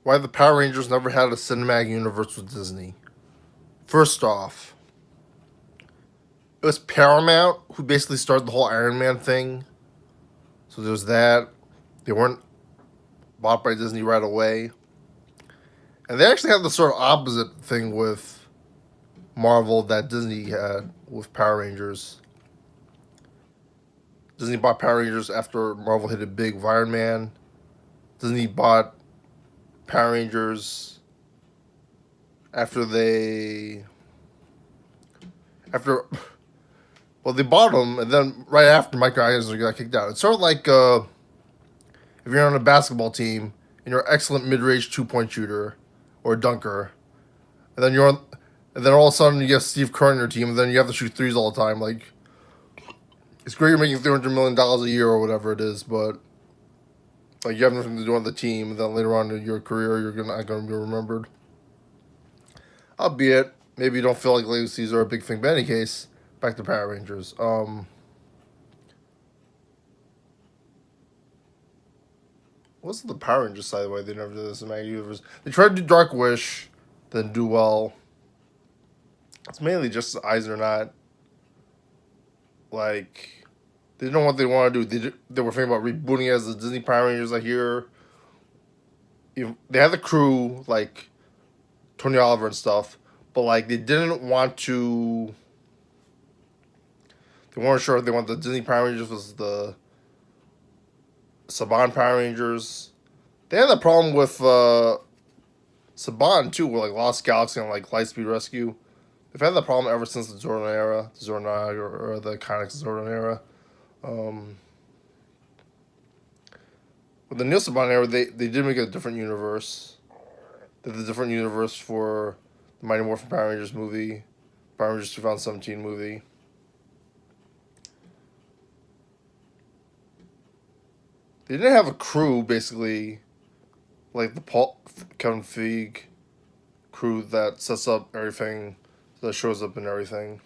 why the Power Rangers never had a cinematic universe with Disney. First off, it was Paramount who basically started the whole Iron Man thing. So there's that. They weren't bought by Disney right away. And they actually had the sort of opposite thing with Marvel that Disney had with Power Rangers. Disney bought Power Rangers after Marvel hit it big with Iron Man. Disney bought Power Rangers after they after well they bought them and then right after Michael Eisner got kicked out. It's sort of like if you're on a basketball team and you're an excellent mid-range two-point shooter or dunker, and then and then all of a sudden you get Steve Kerr on your team, and then you have to shoot threes all the time. Like it's great you're making $300 million a year or whatever it is, but like you have nothing to do on the team, and then later on in your career you're not gonna be remembered. Albeit maybe you don't feel like legacies are a big thing, but in any case, back to Power Rangers. What's the Power Rangers side of the way? They never did this in Maggie Universe. They tried to do Dark Wish, then do well. It's mainly just Eisner not like they didn't know what they want to do. They were thinking about rebooting it as the Disney Power Rangers. I hear they had the crew like Tony Oliver and stuff, but like they didn't want to. They weren't sure if they wanted the Disney Power Rangers was the Saban Power Rangers. They had a problem with Saban too, with like Lost Galaxy and like Lightspeed Rescue. They've had that problem ever since the Zordon era, the Zordon or the Iconic Zordon era. Um, with the Neil Saban era, they did make a different universe. They did a different universe for the Mighty Morphin Power Rangers movie, Power Rangers 2017 movie. They didn't have a crew basically like the Kevin Feige crew that sets up everything, that shows up in everything.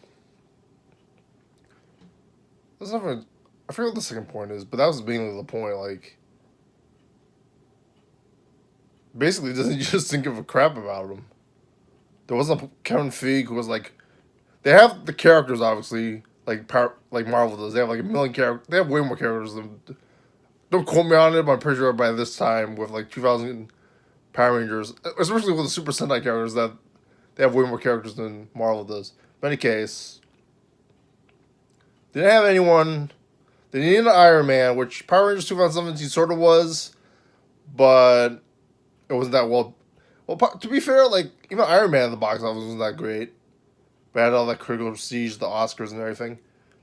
That's never. I forget what the second point is, but that was mainly the point. Like, basically, doesn't just think of a crap about him. There wasn't Kevin Feige who was like. They have the characters obviously, like Marvel does. They have like a million characters. They have way more characters than. Don't quote me on it, but I'm pretty sure by this time with like 2000 Power Rangers, especially with the Super Sentai characters, that they have way more characters than Marvel does. But in any case, they didn't have anyone. They needed an Iron Man, which Power Rangers 2017 sort of was, but it wasn't that well. Well, to be fair, like even Iron Man in the box office wasn't that great. But had all that critical prestige, the Oscars and everything.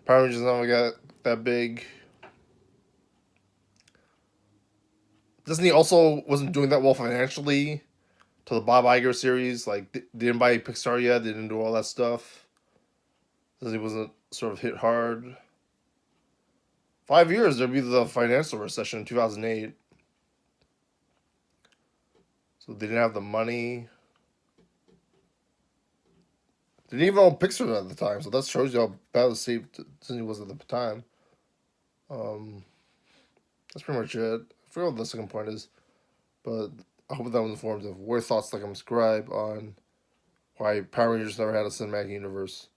Power Rangers never got that big. Disney also wasn't doing that well financially to the Bob Iger series. Like they didn't buy Pixar yet. They didn't do all that stuff. Disney wasn't sort of hit hard. 5 years there'd be the financial recession in 2008. So they didn't have the money. They didn't even own Pixar at the time. So that shows you how bad the state Disney was at the time. Um, that's pretty much it. I forget what the second point is, but I hope that was informative. What are your thoughts, like I'm subscribe on why Power Rangers never had a cinematic universe?